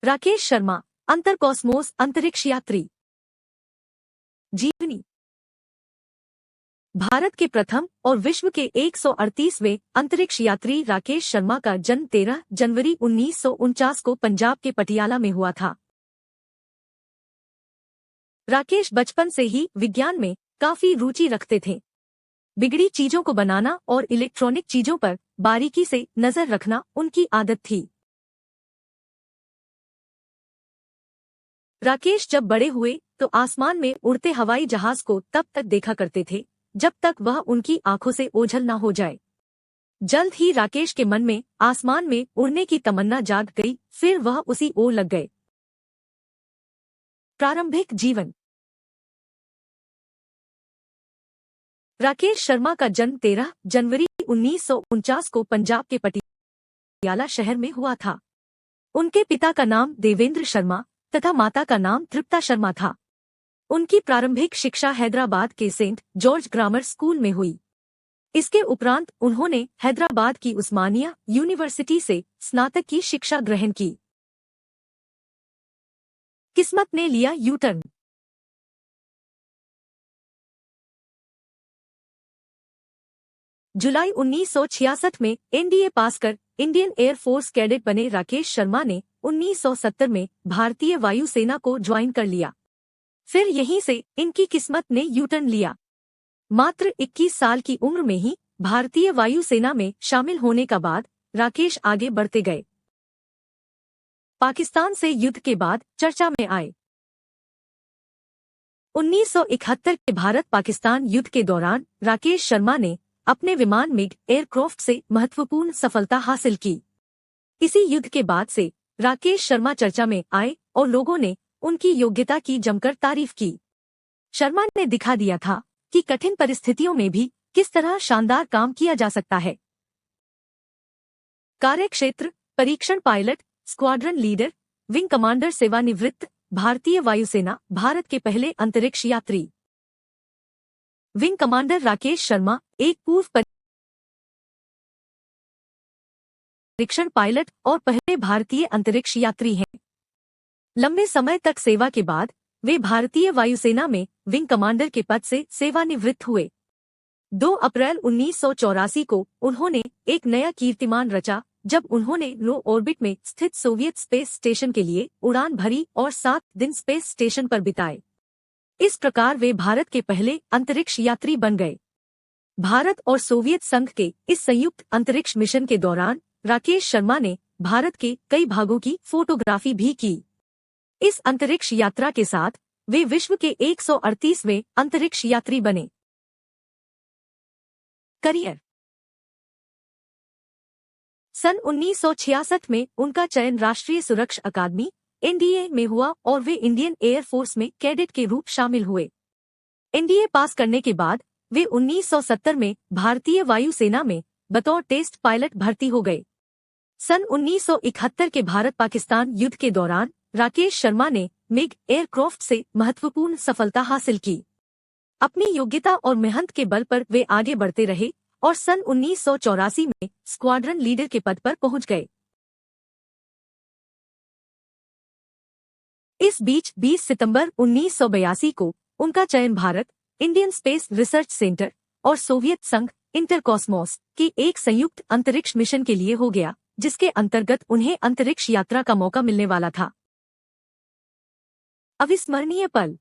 राकेश शर्मा, अंतरकॉस्मोस अंतरिक्ष यात्री। जीवनी। भारत के प्रथम और विश्व के 138वें अंतरिक्ष यात्री राकेश शर्मा का जन्म 13 जनवरी 1949 को पंजाब के पटियाला में हुआ था। राकेश बचपन से ही विज्ञान में काफी रुचि रखते थे। बिगड़ी चीजों को बनाना और इलेक्ट्रॉनिक चीजों पर बारीकी से नजर रखना उनकी आदत थी। राकेश जब बड़े हुए तो आसमान में उड़ते हवाई जहाज को तब तक देखा करते थे जब तक वह उनकी आंखों से ओझल न हो जाए। जल्द ही राकेश के मन में आसमान में उड़ने की तमन्ना जाग गई, फिर वह उसी ओर लग गए। प्रारंभिक जीवन। राकेश शर्मा का जन्म 13 जनवरी 1949 को पंजाब के पटियाला शहर में हुआ था। उनके पिता का नाम देवेंद्र शर्मा तथा माता का नाम तृप्ता शर्मा था। उनकी प्रारंभिक शिक्षा हैदराबाद के सेंट जॉर्ज ग्रामर स्कूल में हुई। इसके उपरांत उन्होंने हैदराबाद की उस्मानिया यूनिवर्सिटी से स्नातक की शिक्षा ग्रहण की। किस्मत ने लिया यू टर्न। जुलाई 1966 में एनडीए पास कर इंडियन एयरफोर्स कैडेट बने राकेश शर्मा ने 1970 में भारतीय वायुसेना को ज्वाइन कर लिया। फिर यहीं से इनकी किस्मत ने यू टर्न लिया। मात्र 21 साल की उम्र में ही भारतीय वायुसेना में शामिल होने का बाद राकेश आगे बढ़ते गए। पाकिस्तान से युद्ध के बाद चर्चा में आए। 1971 के भारत पाकिस्तान युद्ध के दौरान राकेश शर्मा ने अपने विमान मिग एयरक्राफ्ट से महत्वपूर्ण सफलता हासिल की। इसी युद्ध के बाद से राकेश शर्मा चर्चा में आए और लोगों ने उनकी योग्यता की जमकर तारीफ की। शर्मा ने दिखा दिया था कि कठिन परिस्थितियों में भी किस तरह शानदार काम किया जा सकता है। कार्यक्षेत्र: परीक्षण pilot, squadron leader, wing commander, सेवानिवृत्त, भारतीय वायुसेना, भारत के पहले अंतरिक्ष यात्री। विंग कमांडर राकेश शर्मा एक पूर्व परीक्षण पायलट और पहले भारतीय अंतरिक्ष यात्री हैं। लंबे समय तक सेवा के बाद वे भारतीय वायुसेना में विंग कमांडर के पद से सेवानिवृत्त हुए। 2 अप्रैल 1984 को उन्होंने एक नया कीर्तिमान रचा जब उन्होंने लो ऑर्बिट में स्थित सोवियत स्पेस स्टेशन के लिए उड़ान भरी और 7 दिन स्पेस स्टेशन पर बिताए। इस प्रकार वे भारत के पहले अंतरिक्ष यात्री बन गए। भारत और सोवियत संघ के इस संयुक्त अंतरिक्ष मिशन के दौरान राकेश शर्मा ने भारत के कई भागों की फोटोग्राफी भी की। इस अंतरिक्ष यात्रा के साथ वे विश्व के 138वें अंतरिक्ष यात्री बने। करियर। सन 1966 में उनका चयन राष्ट्रीय सुरक्षा अकादमी एनडीए में हुआ और वे इंडियन एयरफोर्स में कैडेट के रूप शामिल हुए। एनडीए पास करने के बाद वे 1970 में भारतीय वायुसेना में बतौर टेस्ट पायलट भर्ती हो गए। सन 1971 के भारत पाकिस्तान युद्ध के दौरान राकेश शर्मा ने मिग एयरक्राफ्ट से महत्वपूर्ण सफलता हासिल की। अपनी योग्यता और मेहनत के बल पर वे आगे बढ़ते रहे और सन 1984 में स्क्वाड्रन लीडर के पद पर पहुंच गए। इस बीच 20 सितंबर 1982 को उनका चयन Bharat, Indian space research centre और सोवियत संघ इंटरकॉस्मोस के एक संयुक्त अंतरिक्ष मिशन के लिए हो गया, जिसके अंतर्गत उन्हें अंतरिक्ष यात्रा का मौका मिलने वाला था। अविस्मरणीय पल।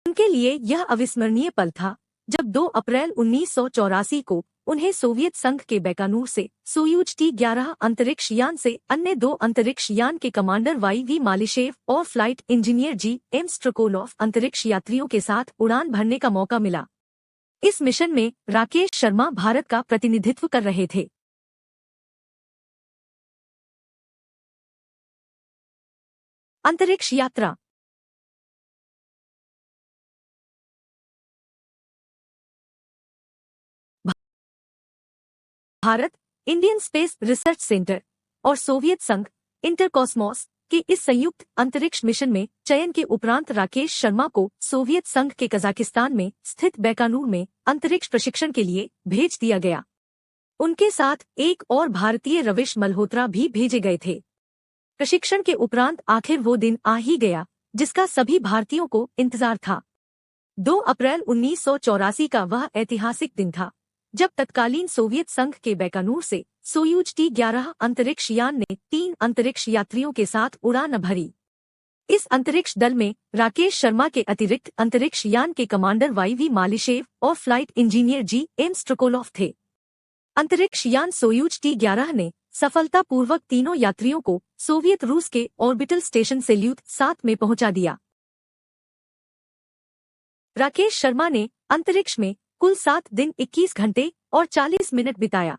उनके लिए यह अविस्मरणीय पल था जब 2 अप्रैल 1984 को उन्हें सोवियत संघ के बैकानूर से सोयूज T-11 अंतरिक्ष यान से अन्य 2 अंतरिक्ष यान के कमांडर वाई.वी. मालिशेव और फ्लाइट इंजीनियर G.M. स्ट्रकोलोव अंतरिक्ष यात्रियों के साथ उड़ान भरने का मौका मिला। इस मिशन में राकेश शर्मा भारत का प्रतिनिधित्व कर रहे थे। अंतरिक्ष यात्रा। Bharat, Indian space research centre और सोवियत संघ इंटरकॉस्मोस के इस संयुक्त अंतरिक्ष मिशन में चयन के उपरांत राकेश शर्मा को सोवियत संघ के कजाकिस्तान में स्थित बैकानूर में अंतरिक्ष प्रशिक्षण के लिए भेज दिया गया। उनके साथ एक और भारतीय रविश मल्होत्रा भी भेजे गए थे। प्रशिक्षण के उपरांत आखिर वो दिन आ ही गया जिसका सभी भारतीयों को इंतजार था। 2 अप्रैल 1984 का वह ऐतिहासिक दिन था जब तत्कालीन सोवियत संघ के बैकानूर से सोयूज T-11 अंतरिक्ष यान ने 3 अंतरिक्ष यात्रियों के साथ उड़ान भरी। इस अंतरिक्ष दल में राकेश शर्मा के अतिरिक्त अंतरिक्ष यान के कमांडर YV मालिशेव और फ्लाइट इंजीनियर GM स्ट्रकोलोव थे। अंतरिक्ष यान सोयूज T-11 ने सफलतापूर्वक तीनों यात्रियों को सोवियत रूस के ऑर्बिटल स्टेशन सेल्यूट 7 में पहुंचा दिया। राकेश शर्मा ने अंतरिक्ष में कुल 7 दिन 21 घंटे और 40 मिनट बिताया।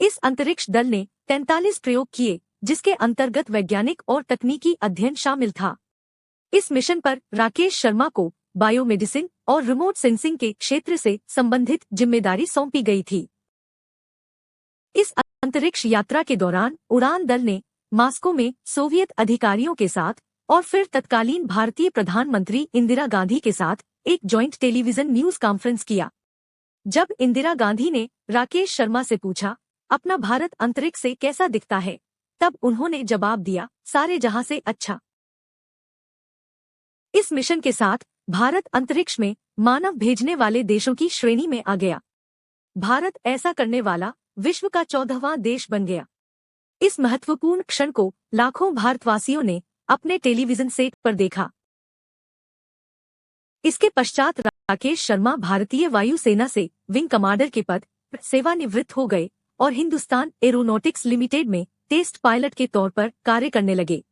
इस अंतरिक्ष दल ने 43 प्रयोग किए जिसके अंतर्गत वैज्ञानिक और तकनीकी अध्ययन शामिल था। इस मिशन पर राकेश शर्मा को बायोमेडिसिन और रिमोट सेंसिंग के क्षेत्र से संबंधित जिम्मेदारी सौंपी गई थी। इस अंतरिक्ष यात्रा के दौरान उड़ान दल ने मास्को में सोवियत अधिकारियों के साथ और फिर तत्कालीन भारतीय प्रधानमंत्री इंदिरा गांधी के साथ एक जॉइंट टेलीविजन न्यूज कॉन्फ्रेंस किया। जब इंदिरा गांधी ने राकेश शर्मा से पूछा, अपना भारत अंतरिक्ष से कैसा दिखता है, तब उन्होंने जवाब दिया, सारे जहां से अच्छा। इस मिशन के साथ भारत अंतरिक्ष में मानव भेजने वाले देशों की श्रेणी में आ गया। भारत ऐसा करने वाला विश्व का 14वां देश बन गया। इस महत्वपूर्ण क्षण को लाखों भारतवासियों ने अपने टेलीविजन सेट पर देखा। इसके पश्चात राकेश शर्मा भारतीय वायुसेना से विंग कमांडर के पद पर सेवानिवृत्त हो गए और हिंदुस्तान एरोनॉटिक्स लिमिटेड में टेस्ट पायलट के तौर पर कार्य करने लगे।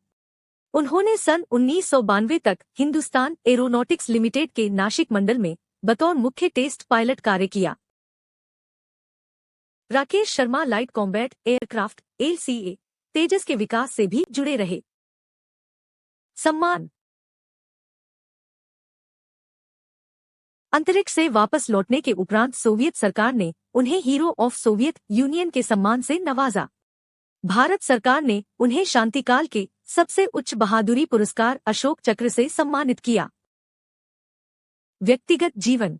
उन्होंने सन 1992 तक हिंदुस्तान एरोनॉटिक्स लिमिटेड के नासिक मंडल में बतौर मुख्य टेस्ट पायलट कार्य किया। Rakesh Sharma light combat aircraft LCA तेजस के विकास से भी जुड़े रहे। सम्मान। अंतरिक्ष से वापस लौटने के उपरांत सोवियत सरकार ने उन्हें हीरो ऑफ सोवियत यूनियन के सम्मान से नवाजा। भारत सरकार ने उन्हें शांतिकाल के सबसे उच्च बहादुरी पुरस्कार अशोक चक्र से सम्मानित किया। व्यक्तिगत जीवन।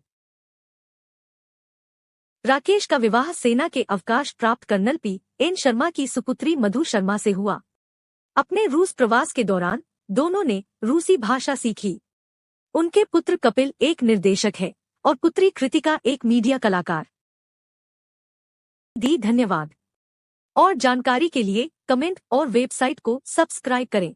राकेश का विवाह सेना के अवकाश प्राप्त कर्नल PN शर्मा की सुपुत्री मधु शर्मा से हुआ। अपने रूस प्रवास के दौरान दोनों ने रूसी भाषा सीखी। उनके पुत्र कपिल एक निर्देशक है और पुत्री कृतिका एक मीडिया कलाकार। धन्यवाद। और जानकारी के लिए कमेंट और वेबसाइट को सब्सक्राइब करें।